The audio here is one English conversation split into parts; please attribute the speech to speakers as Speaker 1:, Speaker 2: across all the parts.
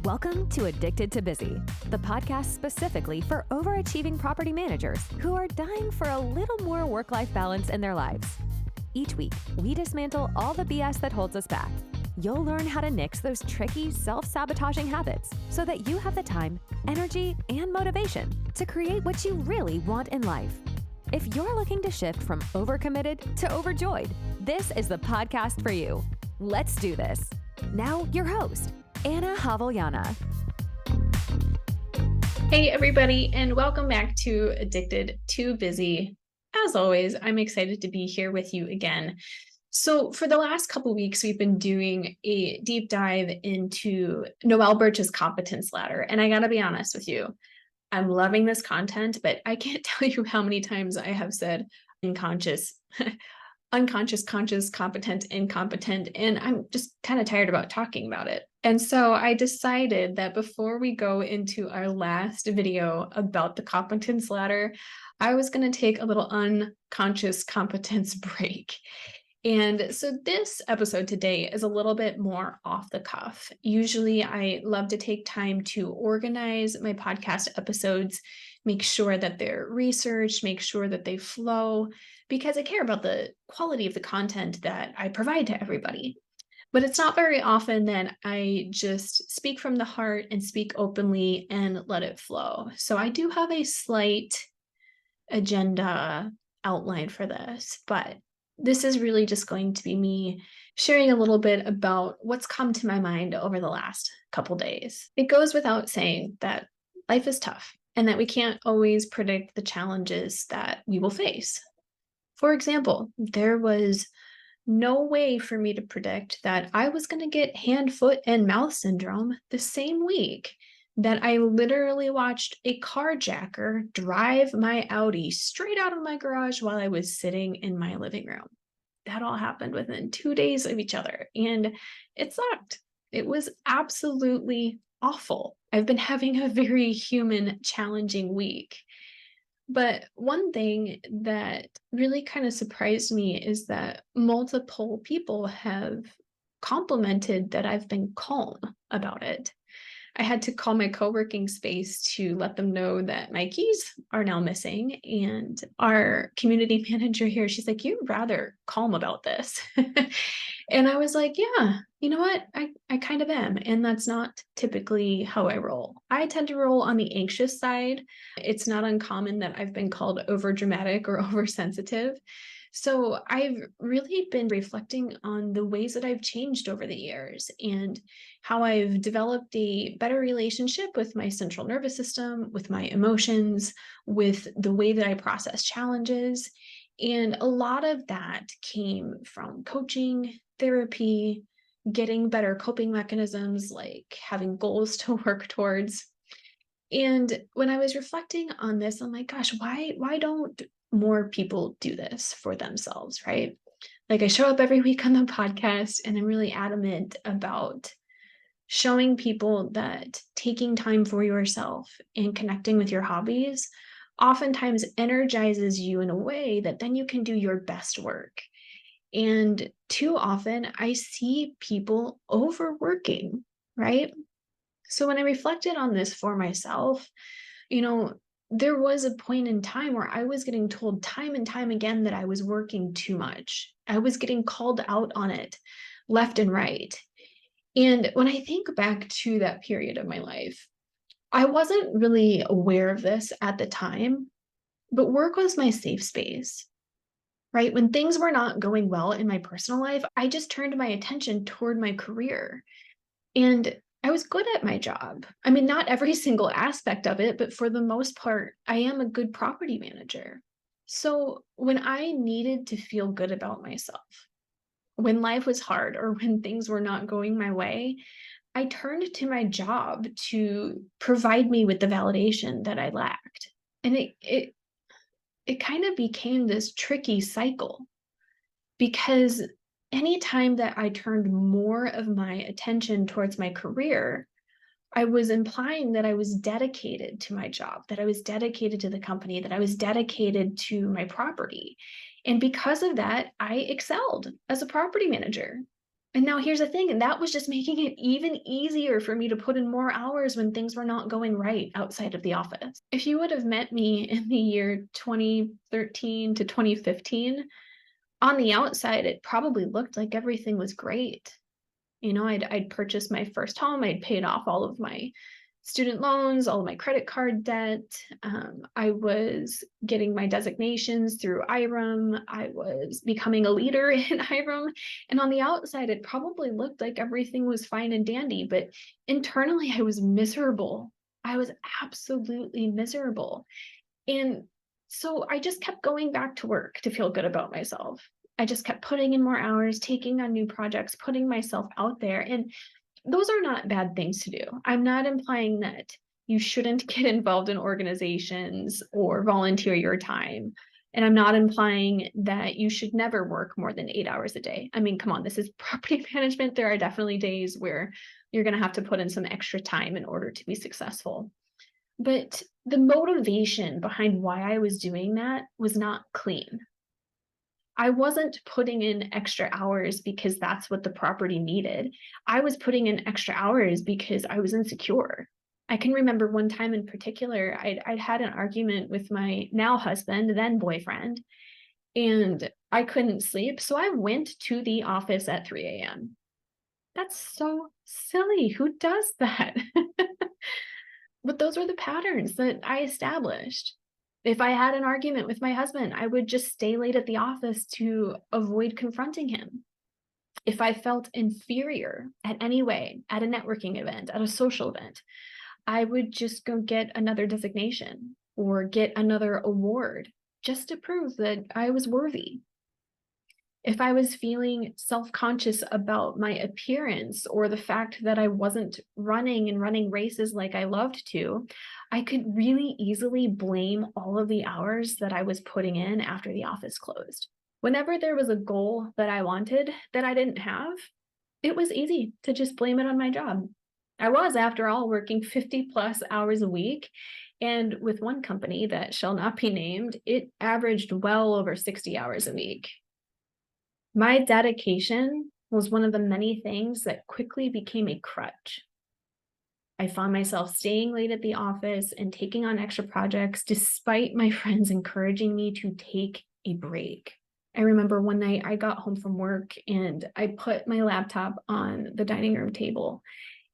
Speaker 1: Welcome to Addicted to Busy, the podcast specifically for overachieving property managers who are dying for a little more work-life balance in their lives. Each week, we dismantle all the BS that holds us back. You'll learn how to nix those tricky, self-sabotaging habits so that you have the time, energy, and motivation to create what you really want in life. If you're looking to shift from overcommitted to overjoyed, this is the podcast for you. Let's do this. Now, your host, Anna Haviliana.
Speaker 2: Hey, everybody, and welcome back to Addicted to Busy. As always, I'm excited to be here with you again. So for the last couple of weeks, we've been doing a deep dive into Noel Birch's competence ladder. And I got to be honest with you, I'm loving this content, but I can't tell you how many times I have said unconscious, conscious, competent, incompetent, and I'm just kind of tired about talking about it. And so I decided that before we go into our last video about the competence ladder, I was going to take a little unconscious competence break. And so this episode today is a little bit more off the cuff. Usually I love to take time to organize my podcast episodes, make sure that they're researched, make sure that they flow, because I care about the quality of the content that I provide to everybody. But it's not very often that I just speak from the heart and speak openly and let it flow. So I do have a slight agenda outline for this, but this is really just going to be me sharing a little bit about what's come to my mind over the last couple days. It goes without saying that life is tough and that we can't always predict the challenges that we will face. For example, there was no way for me to predict that I was going to get hand, foot, and mouth syndrome the same week that I literally watched a carjacker drive my Audi straight out of my garage while I was sitting in my living room. That all happened within 2 days of each other, and it sucked. It was absolutely awful. I've been having a very human, challenging week. But one thing that really kind of surprised me is that multiple people have complimented that I've been calm about it. I had to call my co-working space to let them know that my keys are now missing. And our community manager here, she's like, "You're rather calm about this." And I was like, yeah, you know what? I kind of am. And that's not typically how I roll. I tend to roll on the anxious side. It's not uncommon that I've been called overdramatic or oversensitive. So I've really been reflecting on the ways that I've changed over the years and how I've developed a better relationship with my central nervous system, with my emotions, with the way that I process challenges. And a lot of that came from coaching, therapy, getting better coping mechanisms, like having goals to work towards. And when I was reflecting on this, I'm like, gosh, why don't more people do this for themselves, right? Like I show up every week on the podcast and I'm really adamant about showing people that taking time for yourself and connecting with your hobbies oftentimes energizes you in a way that then you can do your best work. And too often I see people overworking, right? So when I reflected on this for myself, there was a point in time where I was getting told time and time again that I was working too much. I was getting called out on it left and right. And when I think back to that period of my life, I wasn't really aware of this at the time, but work was my safe space, right? When things were not going well in my personal life, I just turned my attention toward my career. And I was good at my job. I mean, not every single aspect of it, but for the most part, I am a good property manager. So when I needed to feel good about myself, when life was hard or when things were not going my way, I turned to my job to provide me with the validation that I lacked. And it kind of became this tricky cycle because anytime that I turned more of my attention towards my career, I was implying that I was dedicated to my job, that I was dedicated to the company, that I was dedicated to my property. And because of that, I excelled as a property manager. And now here's the thing, and that was just making it even easier for me to put in more hours when things were not going right outside of the office. If you would have met me in the year 2013 to 2015, on the outside, it probably looked like everything was great. I'd purchased my first home. I'd paid off all of my student loans, all of my credit card debt. I was getting my designations through IRM. I was becoming a leader in IRM. And on the outside, it probably looked like everything was fine and dandy, but internally, I was miserable. I was absolutely miserable. And so I just kept going back to work to feel good about myself. I just kept putting in more hours, taking on new projects, putting myself out there. And those are not bad things to do. I'm not implying that you shouldn't get involved in organizations or volunteer your time. And I'm not implying that you should never work more than 8 hours a day. I mean, come on, this is property management. There are definitely days where you're going to have to put in some extra time in order to be successful. But the motivation behind why I was doing that was not clean. I wasn't putting in extra hours because that's what the property needed. I was putting in extra hours because I was insecure. I can remember one time in particular, I'd had an argument with my now husband, then boyfriend, and I couldn't sleep. So I went to the office at 3 a.m. That's so silly. Who does that? But those were the patterns that I established. If I had an argument with my husband, I would just stay late at the office to avoid confronting him. If I felt inferior at any way, at a networking event, at a social event, I would just go get another designation or get another award just to prove that I was worthy. If I was feeling self-conscious about my appearance or the fact that I wasn't running races like I loved to, I could really easily blame all of the hours that I was putting in after the office closed. Whenever there was a goal that I wanted that I didn't have, it was easy to just blame it on my job. I was, after all, working 50 plus hours a week. And with one company that shall not be named, it averaged well over 60 hours a week. My dedication was one of the many things that quickly became a crutch. I found myself staying late at the office and taking on extra projects despite my friends encouraging me to take a break. I remember one night I got home from work and I put my laptop on the dining room table.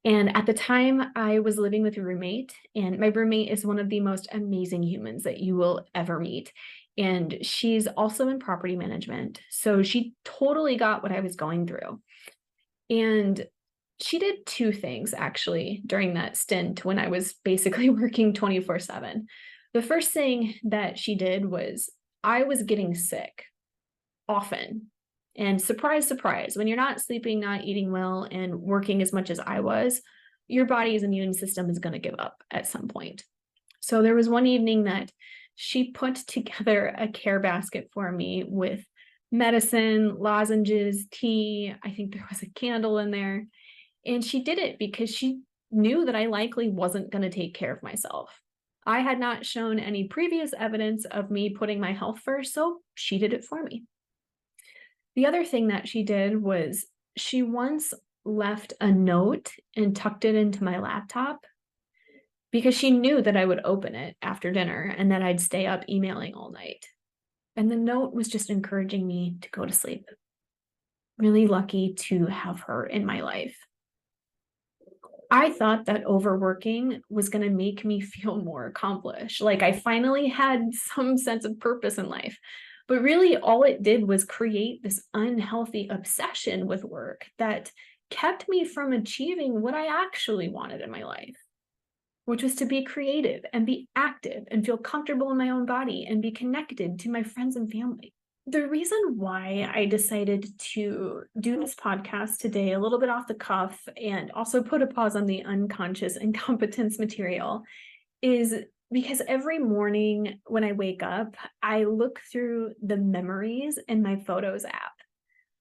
Speaker 2: And at the time, I was living with a roommate, and my roommate is one of the most amazing humans that you will ever meet. And she's also in property management. So she totally got what I was going through. And she did two things actually during that stint when I was basically working 24/7. The first thing that she did was I was getting sick often. And surprise, surprise, when you're not sleeping, not eating well, and working as much as I was, your body's immune system is going to give up at some point. So there was one evening that she put together a care basket for me with medicine, lozenges, tea. I think there was a candle in there. And she did it because she knew that I likely wasn't going to take care of myself. I had not shown any previous evidence of me putting my health first, so she did it for me. The other thing that she did was she once left a note and tucked it into my laptop because she knew that I would open it after dinner and that I'd stay up emailing all night. And the note was just encouraging me to go to sleep. Really lucky to have her in my life. I thought that overworking was going to make me feel more accomplished. Like I finally had some sense of purpose in life. But really, all it did was create this unhealthy obsession with work that kept me from achieving what I actually wanted in my life, which was to be creative and be active and feel comfortable in my own body and be connected to my friends and family. The reason why I decided to do this podcast today, a little bit off the cuff, and also put a pause on the unconscious incompetence material, is because every morning when I wake up, I look through the memories in my Photos app.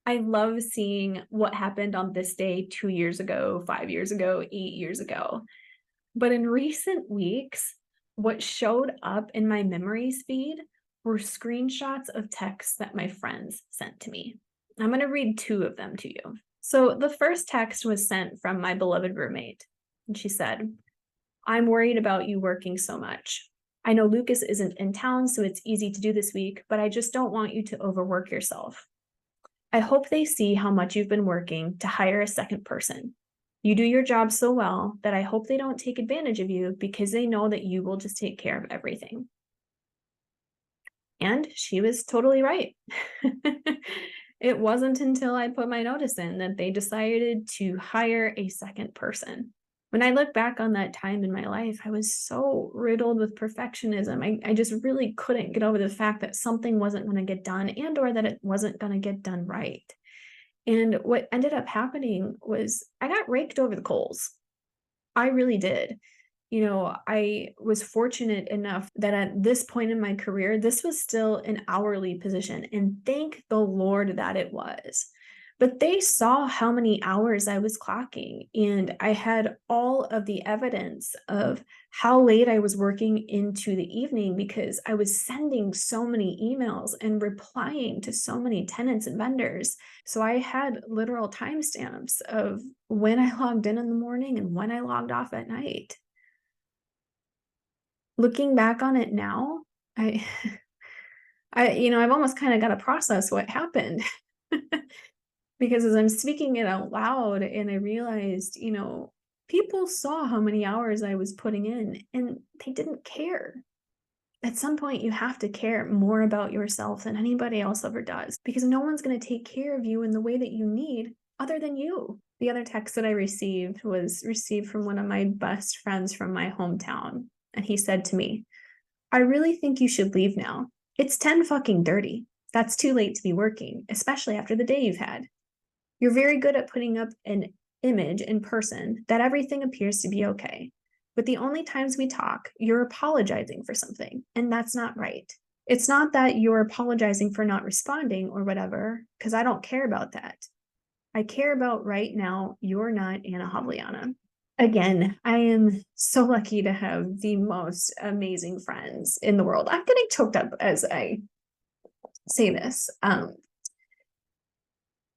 Speaker 2: I love seeing what happened on this day 2 years ago, 5 years ago, 8 years ago. But in recent weeks, what showed up in my memories feed were screenshots of texts that my friends sent to me. I'm going to read two of them to you. So the first text was sent from my beloved roommate. And she said, I'm worried about you working so much. I know Lucas isn't in town, so it's easy to do this week, but I just don't want you to overwork yourself. I hope they see how much you've been working to hire a second person. You do your job so well that I hope they don't take advantage of you because they know that you will just take care of everything. And she was totally right. It wasn't until I put my notice in that they decided to hire a second person. When I look back on that time in my life, I was so riddled with perfectionism. I just really couldn't get over the fact that something wasn't going to get done and or that it wasn't going to get done right. And what ended up happening was I got raked over the coals. I really did. I was fortunate enough that at this point in my career, this was still an hourly position, and thank the Lord that it was. But they saw how many hours I was clocking, and I had all of the evidence of how late I was working into the evening because I was sending so many emails and replying to so many tenants and vendors. So I had literal timestamps of when I logged in the morning and when I logged off at night. Looking back on it now, I I've almost kinda gotta process what happened because as I'm speaking it out loud and I realized, people saw how many hours I was putting in and they didn't care. At some point, you have to care more about yourself than anybody else ever does because no one's gonna take care of you in the way that you need other than you. The other text that I received was received from one of my best friends from my hometown, and he said to me, I really think you should leave now. It's 10 fucking dirty. That's too late to be working, especially after the day you've had. You're very good at putting up an image in person that everything appears to be okay. But the only times we talk, you're apologizing for something, and that's not right. It's not that you're apologizing for not responding or whatever, because I don't care about that. I care about right now, you're not Anna Havliana. Again, I am so lucky to have the most amazing friends in the world. I'm getting choked up as I say this.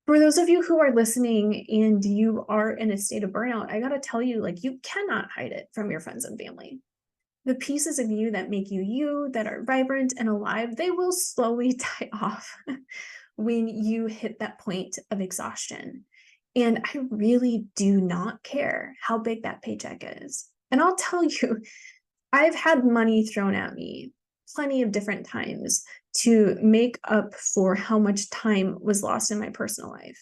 Speaker 2: For those of you who are listening and you are in a state of burnout, I got to tell you, like, you cannot hide it from your friends and family. The pieces of you that make you you, that are vibrant and alive, they will slowly die off when you hit that point of exhaustion. And I really do not care how big that paycheck is. And I'll tell you, I've had money thrown at me plenty of different times to make up for how much time was lost in my personal life.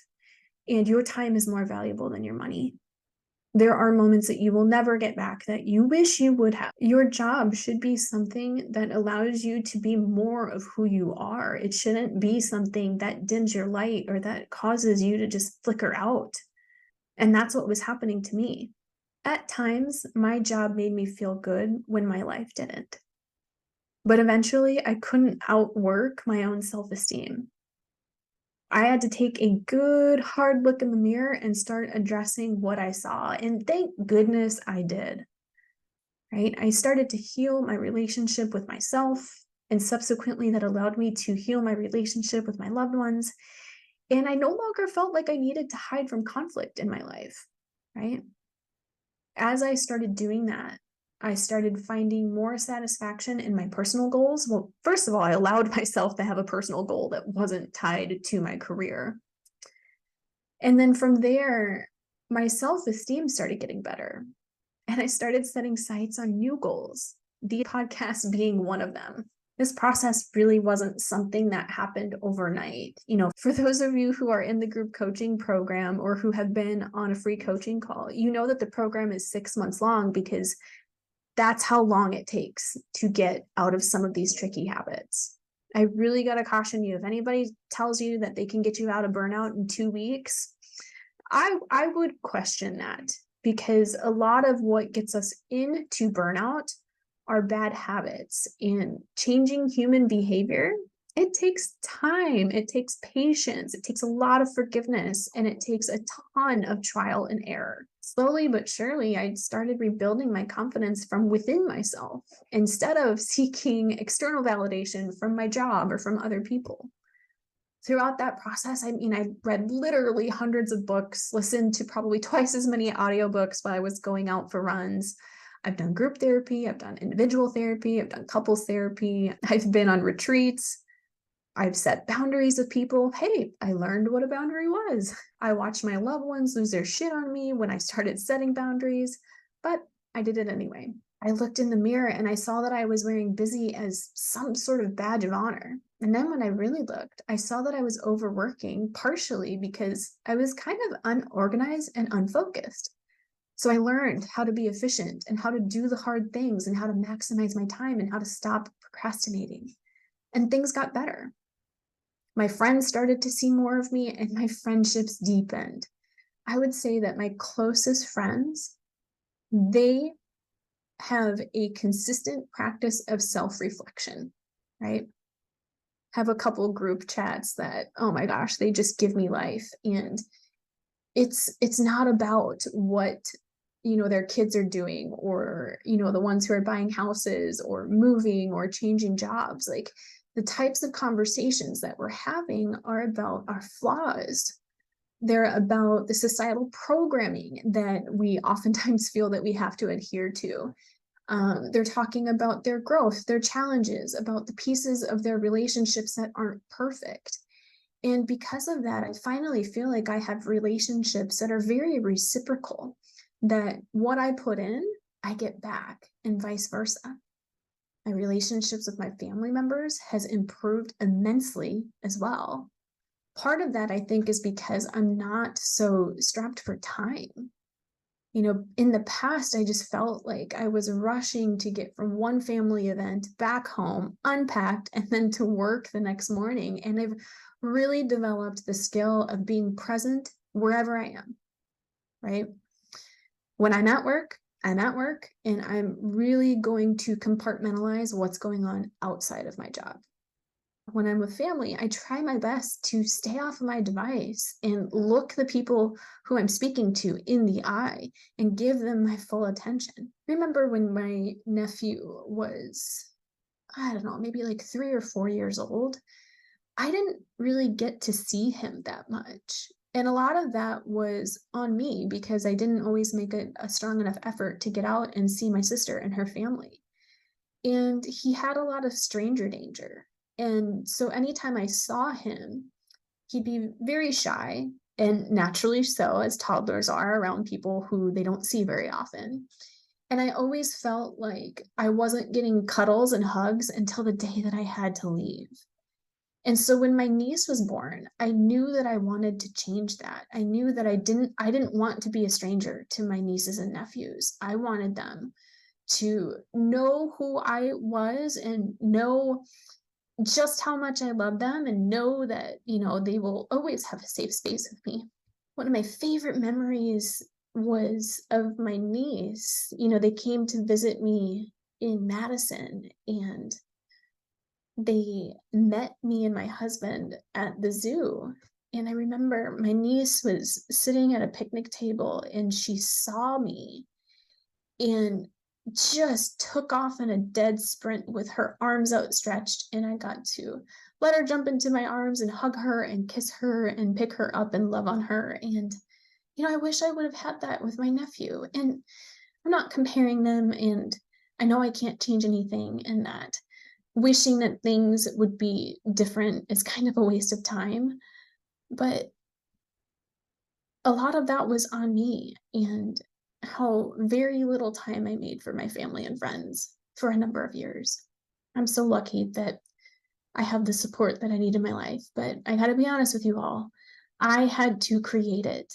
Speaker 2: And your time is more valuable than your money. There are moments that you will never get back that you wish you would have. Your job should be something that allows you to be more of who you are. It shouldn't be something that dims your light or that causes you to just flicker out. And that's what was happening to me. At times, my job made me feel good when my life didn't. But eventually, I couldn't outwork my own self-esteem. I had to take a good hard look in the mirror and start addressing what I saw. And thank goodness I did, right? I started to heal my relationship with myself. And subsequently, that allowed me to heal my relationship with my loved ones. And I no longer felt like I needed to hide from conflict in my life, right? As I started doing that, I started finding more satisfaction in my personal goals. Well, first of all, I allowed myself to have a personal goal that wasn't tied to my career. And then from there, my self-esteem started getting better. And I started setting sights on new goals, the podcast being one of them. This process really wasn't something that happened overnight. For those of you who are in the group coaching program or who have been on a free coaching call, you know that the program is 6 months long because that's how long it takes to get out of some of these tricky habits. I really got to caution you, if anybody tells you that they can get you out of burnout in 2 weeks, I would question that because a lot of what gets us into burnout are bad habits, and changing human behavior, it takes time, it takes patience, it takes a lot of forgiveness, and it takes a ton of trial and error. Slowly but surely, I started rebuilding my confidence from within myself instead of seeking external validation from my job or from other people. throughout that process, I mean, I read literally hundreds of books, listened to probably twice as many audiobooks while I was going out for runs. I've done group therapy, I've done individual therapy, I've done couples therapy, I've been on retreats, I've set boundaries with people. Hey, I learned what a boundary was. I watched my loved ones lose their shit on me when I started setting boundaries, but I did it anyway. I looked in the mirror and I saw that I was wearing busy as some sort of badge of honor. And then when I really looked, I saw that I was overworking partially because I was kind of unorganized and unfocused. So I learned how to be efficient and how to do the hard things and how to maximize my time and how to stop procrastinating. And things got better. My friends started to see more of me and my friendships deepened. I would say that my closest friends, they have a consistent practice of self-reflection, right? Have a couple group chats that, oh my gosh, they just give me life. And it's not about what their kids are doing, or the ones who are buying houses or moving or changing jobs. Like, the types of conversations that we're having are about our flaws. They're about the societal programming that we oftentimes feel that we have to adhere to. They're talking about their growth, their challenges, about the pieces of their relationships that aren't perfect. And because of that, I finally feel like I have relationships that are very reciprocal, that what I put in, I get back, and vice versa. My relationships with my family members has improved immensely as well. Part of that, I think, is because I'm not so strapped for time. In the past, I just felt like I was rushing to get from one family event back home, unpacked, and then to work the next morning. And I've really developed the skill of being present wherever I am, right? When I'm at work, and I'm really going to compartmentalize what's going on outside of my job. When I'm with family, I try my best to stay off of my device and look the people who I'm speaking to in the eye and give them my full attention. Remember when my nephew was, I don't know, maybe like 3 or 4 years old, I didn't really get to see him that much. And a lot of that was on me because I didn't always make a strong enough effort to get out and see my sister and her family. And he had a lot of stranger danger. And so anytime I saw him, he'd be very shy, and naturally so, as toddlers are around people who they don't see very often. And I always felt like I wasn't getting cuddles and hugs until the day that I had to leave. And so when my niece was born, I knew that I wanted to change that. I knew that I didn't want to be a stranger to my nieces and nephews. I wanted them to know who I was and know just how much I love them, and know that, they will always have a safe space with me. One of my favorite memories was of my niece. They came to visit me in Madison, and they met me and my husband at the zoo. And I remember my niece was sitting at a picnic table and she saw me and just took off in a dead sprint with her arms outstretched. And I got to let her jump into my arms and hug her and kiss her and pick her up and love on her. And, I wish I would have had that with my nephew. And I'm not comparing them, and I know I can't change anything, and that wishing that things would be different is kind of a waste of time. But a lot of that was on me, and how very little time I made for my family and friends for a number of years. I'm so lucky that I have the support that I need in my life, but I gotta be honest with you all. I had to create it.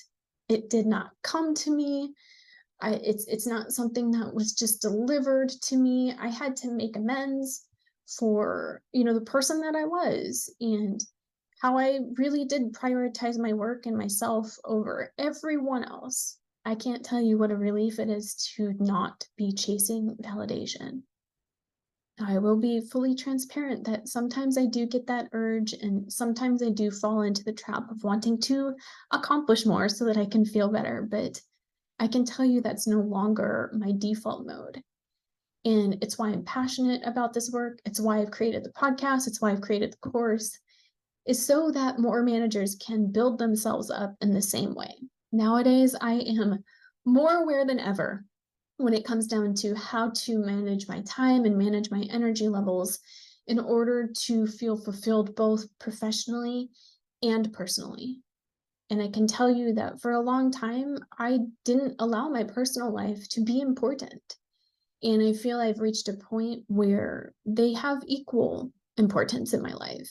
Speaker 2: It did not come to me. It's not something that was just delivered to me. I had to make amends for, the person that I was, and how I really did prioritize my work and myself over everyone else. I can't tell you what a relief it is to not be chasing validation. I will be fully transparent that sometimes I do get that urge, and sometimes I do fall into the trap of wanting to accomplish more so that I can feel better. But I can tell you that's no longer my default mode. And it's why I'm passionate about this work. It's why I've created the podcast. It's why I've created the course. is so that more managers can build themselves up in the same way. Nowadays, I am more aware than ever when it comes down to how to manage my time and manage my energy levels in order to feel fulfilled both professionally and personally. And I can tell you that for a long time, I didn't allow my personal life to be important. And I feel I've reached a point where they have equal importance in my life.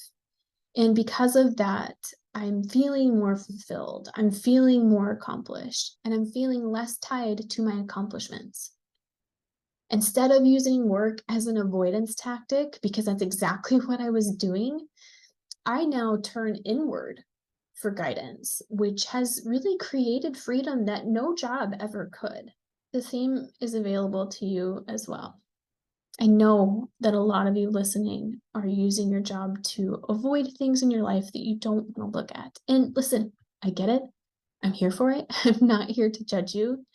Speaker 2: And because of that, I'm feeling more fulfilled. I'm feeling more accomplished, and I'm feeling less tied to my accomplishments. Instead of using work as an avoidance tactic, because that's exactly what I was doing, I now turn inward for guidance, which has really created freedom that no job ever could. The same is available to you as well. I know that a lot of you listening are using your job to avoid things in your life that you don't want to look at. And listen, I get it. I'm here for it. I'm not here to judge you.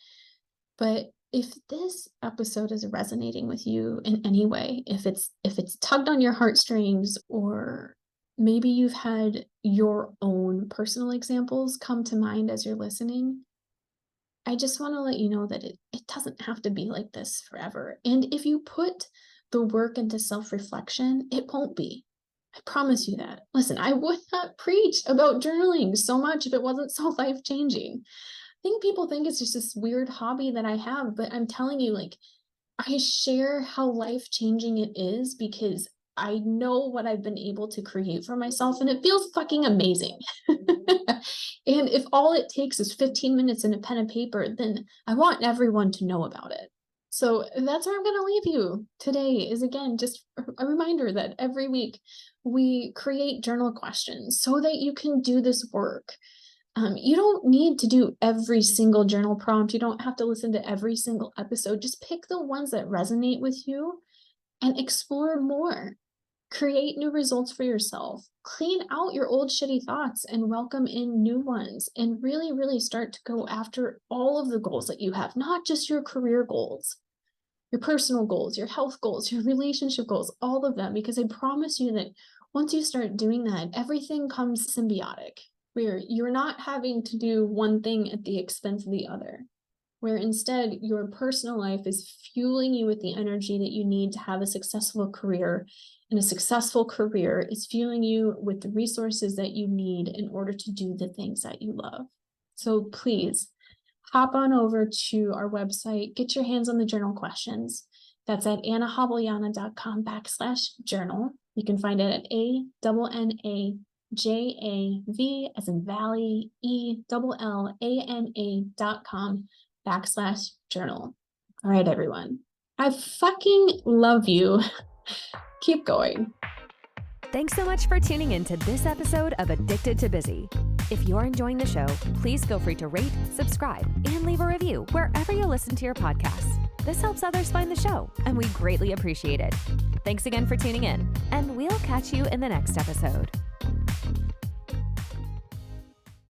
Speaker 2: But if this episode is resonating with you in any way, if it's tugged on your heartstrings, or maybe you've had your own personal examples come to mind as you're listening, I just want to let you know that it doesn't have to be like this forever. And if you put the work into self-reflection, it won't be. I promise you that. Listen, I would not preach about journaling so much if it wasn't so life-changing. I think people think it's just this weird hobby that I have, but I'm telling you, like, I share how life-changing it is because I know what I've been able to create for myself, and it feels fucking amazing. And if all it takes is 15 minutes and a pen and paper, then I want everyone to know about it. So that's where I'm going to leave you today, is again, just a reminder that every week we create journal questions so that you can do this work. You don't need to do every single journal prompt. You don't have to listen to every single episode. Just pick the ones that resonate with you and explore more. Create new results for yourself. Clean out your old shitty thoughts and welcome in new ones. And really, really start to go after all of the goals that you have, not just your career goals, your personal goals, your health goals, your relationship goals, all of them. Because I promise you that once you start doing that, everything comes symbiotic, where you're not having to do one thing at the expense of the other, where instead your personal life is fueling you with the energy that you need to have a successful career, and a successful career is fueling you with the resources that you need in order to do the things that you love. So please hop on over to our website, get your hands on the journal questions. That's at annahabelyana.com/journal. You can find it at ANNAJAV as in Valley, ELLANA.com/journal. All right, everyone. I fucking love you. Keep going.
Speaker 1: Thanks so much for tuning in to this episode of Addicted to Busy. If you're enjoying the show, please feel free to rate, subscribe, and leave a review wherever you listen to your podcasts. This helps others find the show, and we greatly appreciate it. Thanks again for tuning in, and we'll catch you in the next episode.